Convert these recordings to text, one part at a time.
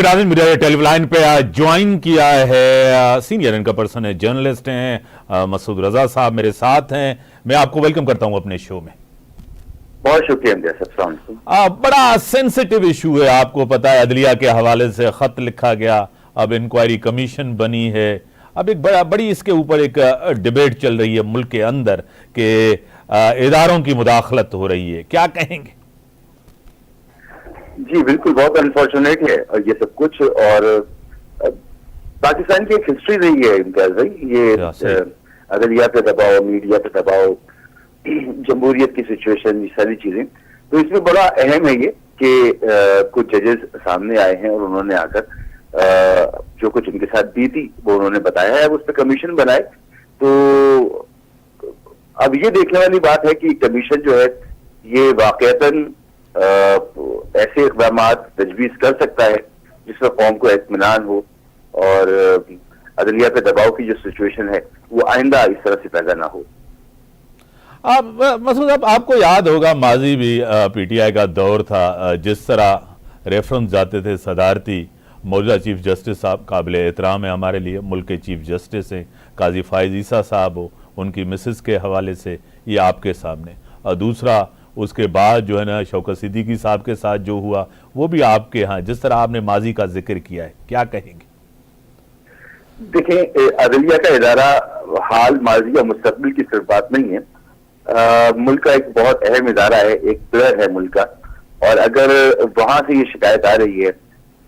नाज़रीन, मुझे telephone line पे ज्वाइन किया है सीनियर इनका पर्सन है, जर्नलिस्ट हैं मसूद रजा साहब मेरे साथ हैं। मैं आपको वेलकम करता हूं अपने शो में। बहुत शुक्रिया। बड़ा सेंसिटिव इशू है, आपको पता है अदलिया के हवाले से खत लिखा गया, अब इंक्वायरी कमीशन बनी है, अब एक बड़ी इसके ऊपर एक डिबेट चल रही है मुल्क के अंदर कि इदारों की मुदाखलत हो रही है, क्या कहेंगे? जी बिल्कुल, बहुत अनफॉर्चुनेट है ये सब कुछ, और पाकिस्तान की एक हिस्ट्री रही है इम्तियाज भाई, ये अदलिया पे दबाव, मीडिया पे दबाव, जमहूरियत की सिचुएशन, ये सारी चीजें। तो इसमें बड़ा अहम है ये कि कुछ जजेस सामने आए हैं और उन्होंने आकर जो कुछ उनके साथ बीती वो उन्होंने बताया है, उस पर कमीशन बनाए। तो अब ये देखने वाली बात है कि कमीशन जो है ये वाकईतन ऐसे इक़दाम तजवीज़ कर सकता है जिसमें कौम को इत्मीनान हो और अदलिया पे दबाव की जो सिचुएशन है वो आइंदा इस तरह से पैदा ना हो। मसूद साहब, आपको याद होगा माजी भी पीटीआई का दौर था, जिस तरह रेफरेंस जाते थे सदारती, मौजूदा चीफ जस्टिस साहब काबिल एहतराम है हमारे लिए, मुल्क के चीफ जस्टिस हैं, काजी फाइज ईसा साहब हो, उनकी मिसेस के हवाले से ये आपके सामने, और दूसरा उसके बाद जो है ना शौकत सिद्दीकी साहब के साथ जो हुआ वो भी आपके यहाँ, जिस तरह आपने माजी का जिक्र किया है, क्या कहेंगे? देखें, अदलिया का इदारा हाल, माजी और मुस्तकबिल की सिर्फ बात नहीं है, मुल्क का एक बहुत अहम इदारा है, एक पिलर है मुल्क का, और अगर वहां से ये शिकायत आ रही है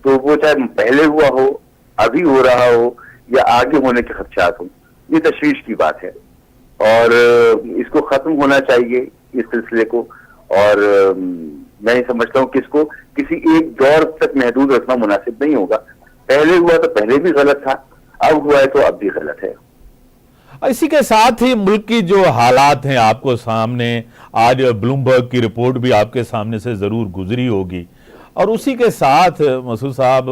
तो वो चाहे पहले हुआ हो, अभी हो रहा हो या आगे होने के खदशात हो, ये तशवीश की बात है और इसको खत्म होना चाहिए इस सिलसिले को। और मैं ये समझता हूँ कि इसको किसी एक दौर तक महदूद रखना मुनासिब नहीं होगा। पहले हुआ तो पहले भी गलत था, अब हुआ है तो अब भी गलत है। इसी के साथ ही मुल्क की जो हालात हैं आपको सामने, आज ब्लूमबर्ग की रिपोर्ट भी आपके सामने से जरूर गुजरी होगी, और उसी के साथ मसूद साहब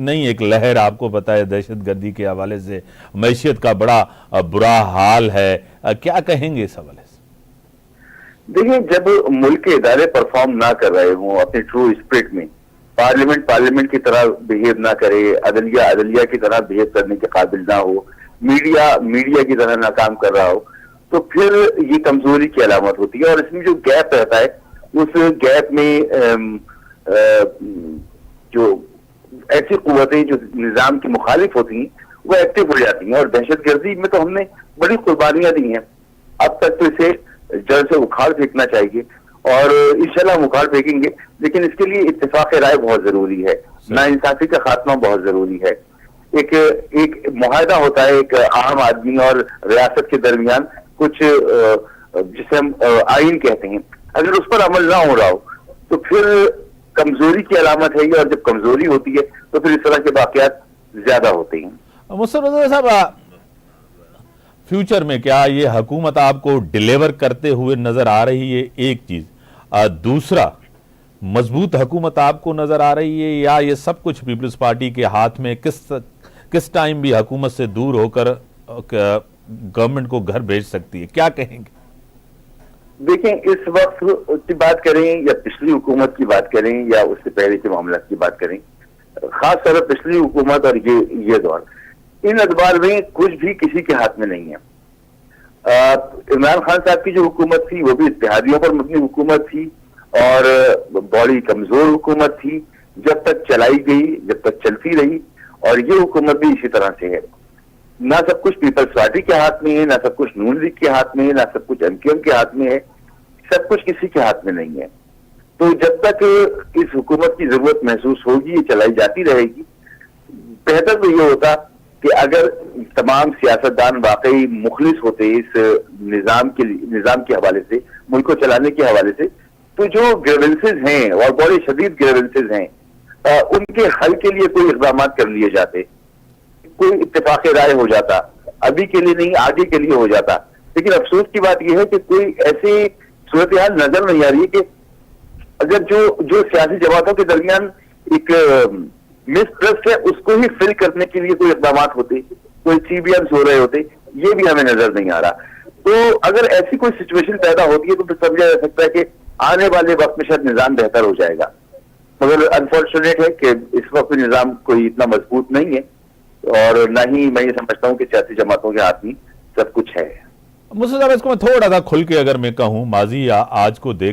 नई एक लहर आपको पता है दहशतगर्दी के हवाले से, मैशियत का बड़ा बुरा हाल है, क्या कहेंगे इस हवाले से? देखिए, जब मुल्क के इदारे परफॉर्म ना कर रहे हों अपने ट्रू स्पिरिट में, पार्लियामेंट की तरह बिहेव ना करे, अदलिया की तरह बिहेव करने के काबिल ना हो, मीडिया की तरह नाकाम कर रहा हो, तो फिर ये कमजोरी की अलामत होती है। और इसमें जो गैप रहता है, उस गैप में जो ऐसी कुव्वतें जो निजाम की मुखालिफ होती हैं वो एक्टिव हो जाती हैं, और दहशतगर्दी में तो हमने बड़ी कुर्बानियां दी हैं। अब तक तो इसे जड़ से उखाड़ फेंकना चाहिए और इंशाल्लाह हम उखाड़ फेंकेंगे, लेकिन इसके लिए इत्तेफाक राय बहुत जरूरी है, नाइंसाफी का खात्मा बहुत जरूरी है। एक मुआहदा होता है एक आम आदमी और रियासत के दरमियान, कुछ जिसे हम आइन कहते हैं, अगर उस पर अमल ना हो रहा हो तो फिर कमजोरी की अलामत है ये, और जब कमजोरी होती है तो फिर इस तरह के वाकयात ज्यादा होते हैं। मुस्तफा साहब, फ्यूचर में क्या ये हुकूमत आपको डिलीवर करते हुए नजर आ रही है? एक चीज, दूसरा, मजबूत हुकूमत आपको नजर आ रही है, या ये सब कुछ पीपल्स पार्टी के हाथ में किस टाइम भी हुकूमत से दूर होकर गवर्नमेंट को घर भेज सकती है, क्या कहेंगे? देखें, इस वक्त की बात करें या पिछली हुकूमत की बात करें या उससे पहले के मामला की बात करें, खास तौर पर पिछली हुकूमत और ये दौर, इन अदबार में कुछ भी किसी के हाथ में नहीं है। इमरान खान साहब की जो हुकूमत थी वो भी इत्तेहादियों पर मबनी हुकूमत थी और बड़ी कमजोर हुकूमत थी, जब तक चलाई गई, जब तक चलती रही, और ये हुकूमत भी इसी तरह से है। ना सब कुछ पीपल्स पार्टी के हाथ में है, ना सब कुछ नून लीग के हाथ में है, ना सब कुछ एमक्यूएम के हाथ में है, सब कुछ किसी के हाथ में नहीं है। तो जब तक इस हुकूमत की जरूरत महसूस होगी, ये चलाई जाती रहेगी। बेहतर तो ये होता कि अगर तमाम सियासतदान वाकई मुखलिस होते इस निजाम के हवाले से, मुल्क को चलाने के हवाले से, तो जो ग्रीवेंसेस हैं और बड़े शदीद ग्रीवेंसेस हैं, उनके हल के लिए कोई इक़दाम कर लिए जाते, कोई इत्तेफाक राय हो जाता, अभी के लिए नहीं आगे के लिए हो जाता। लेकिन अफसोस की बात यह है कि कोई ऐसी सूरत हाल नजर नहीं आ रही है कि अगर जो सियासी जमातों के दरमियान एक मिसट्रस्ट है उसको ही फिल करने के लिए कोई इक़दाम होते, कोई CBMs हो रहे होते, ये भी हमें नजर नहीं आ रहा। तो अगर ऐसी कोई सिचुएशन पैदा होती है तो फिर समझा जा सकता है कि आने वाले वक्त में शायद निजाम बेहतर हो जाएगा। مگر انفارچونیٹ ہے کہ اس وقت نظام کوئی اتنا مضبوط نہیں ہے اور نہ ہی میں یہ سمجھتا ہوں کہ سیاسی جماعتوں کے ہاتھ میں سب کچھ ہے. مصطفیٰ صاحب اس کو میں تھوڑا سا کھل کے اگر میں کہوں ماضی یا آج کو دیکھ